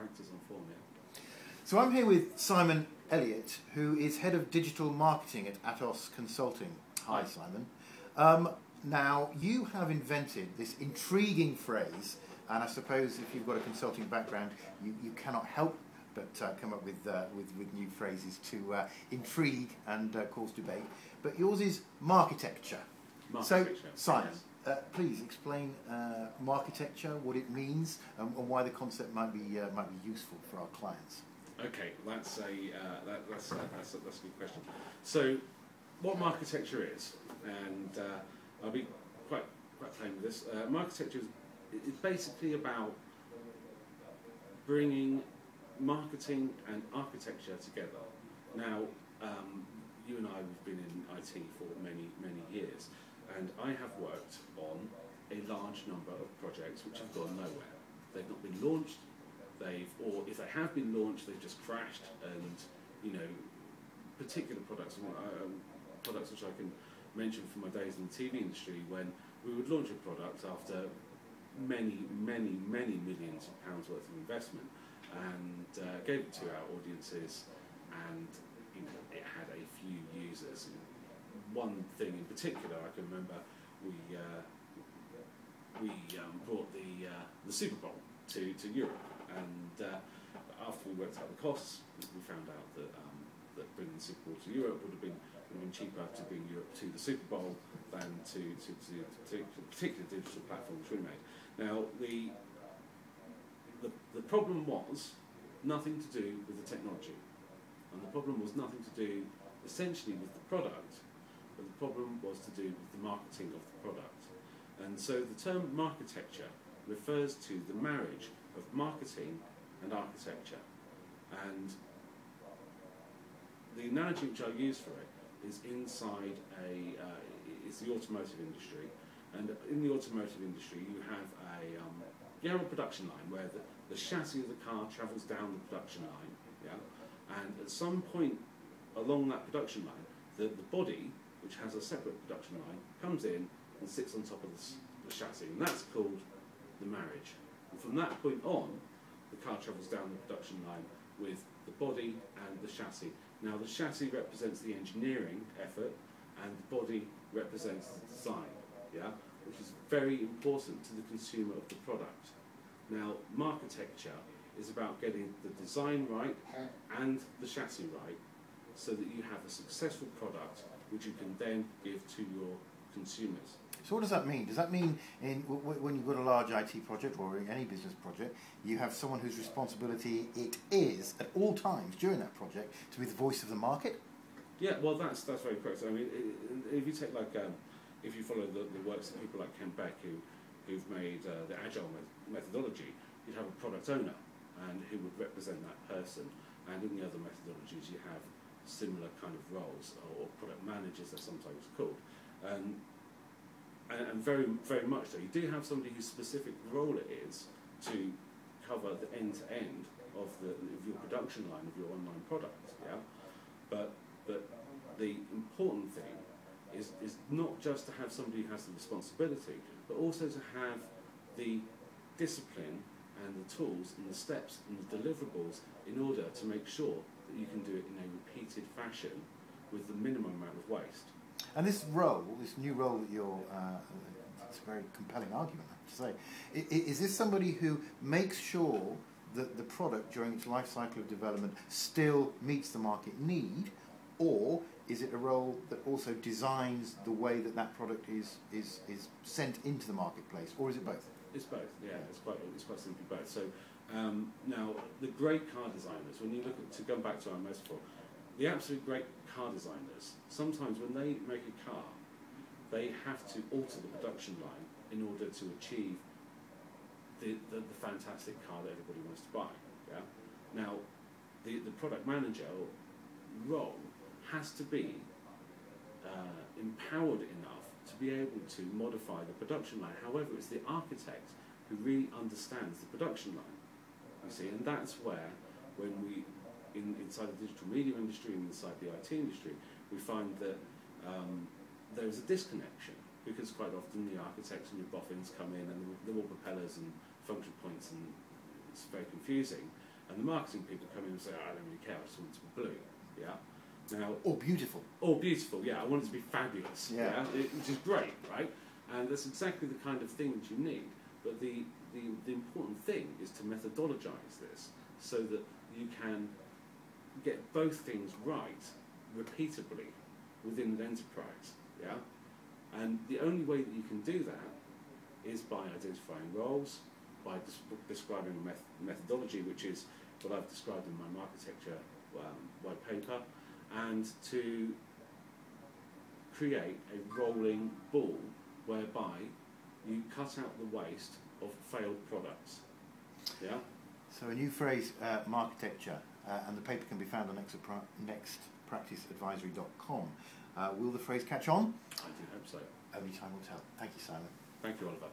actors on form, yeah. So I'm here with Simon Elliott, who is Head of Digital Marketing at Atos Consulting. Hi, Simon. Now, you have invented this intriguing phrase, and I suppose if you've got a consulting background, you cannot help but come up with new phrases to intrigue and cause debate. But yours is Marketecture. So, Simon, please explain Marketecture, what it means, and why the concept might be useful for our clients. Okay, that's a good question. So, what Marketecture is, and I'll be quite plain with this. Marketecture is basically about bringing marketing and architecture together. Now, you and I have been in IT for many years, and I have worked on a large number of projects which have gone nowhere. They've not been launched. Or if they have been launched, they've just crashed. And particular products which I can mention from my days in the TV industry, when we would launch a product after many millions of pounds worth of investment, and gave it to our audiences, and it had a few users. One thing in particular I can remember, we brought the Super Bowl to Europe, and after we worked out the costs, we found out that bringing the Super Bowl to Europe would have been cheaper to bring Europe to the Super Bowl than to particular digital platform which we made. Now, the problem was nothing to do with the technology, and the problem was nothing to do essentially with the product, but the problem was to do with the marketing of the product. And so the term Marketecture refers to the marriage of marketing and architecture. And the analogy which I use for it is inside it's the automotive industry. And in the automotive industry, you have a production line where the chassis of the car travels down the production line, yeah? And at some point along that production line, the body, which has a separate production line, comes in and sits on top of the chassis, and that's called the marriage. And from that point on, the car travels down the production line with the body and the chassis. Now, the chassis represents the engineering effort, and the body represents the design, yeah? Which is very important to the consumer of the product. Now, Marketecture is about getting the design right and the chassis right, so that you have a successful product which you can then give to your consumers. So what does that mean? Does that mean when you've got a large IT project or any business project, you have someone whose responsibility it is at all times during that project to be the voice of the market? Yeah, well, that's very correct. I mean, if you take if you follow the works of people like Ken Beck who've made the agile methodology, you'd have a product owner and who would represent that person. And in the other methodologies, you have similar kind of roles, or product managers, they're sometimes called. And very much so. You do have somebody whose specific role it is to cover the end-to-end of your production line of your online product, yeah? But the important thing is not just to have somebody who has the responsibility, but also to have the discipline and the tools and the steps and the deliverables in order to make sure that you can do it in a repeated fashion with the minimum amount of waste. And this role, this new role that you're, it's a very compelling argument, I have to say. Is this somebody who makes sure that the product during its life cycle of development still meets the market need, or is it a role that also designs the way that that product is sent into the marketplace, or is it both? It's both, yeah, it's quite simply both. So now, the great car designers, when you look at, to go back to our metaphor, the absolute great car designers, sometimes when they make a car, they have to alter the production line in order to achieve the fantastic car that everybody wants to buy. Yeah. Now, the product manager role has to be empowered enough to be able to modify the production line. However, it's the architect who really understands the production line. You see, and that's where, when we inside the digital media industry and inside the IT industry, we find that there is a disconnection, because quite often the architects and your boffins come in and they're all propellers and function points, and it's very confusing. And the marketing people come in and say, I don't really care, I just want it to be blue. Yeah. Now, or beautiful. Or beautiful, yeah. I want it to be fabulous, yeah. Which is great, right? And that's exactly the kind of thing that you need. But the important thing is to methodologize this so that you can get both things right repeatably within an enterprise, yeah? And the only way that you can do that is by identifying roles, by describing a methodology, which is what I've described in my Marketecture white paper, and to create a rolling ball whereby you cut out the waste of failed products. Yeah? So a new phrase, Marketecture, and the paper can be found on nextpracticeadvisory.com. Will the phrase catch on? I do hope so. Only time will tell. Thank you, Simon. Thank you, Oliver.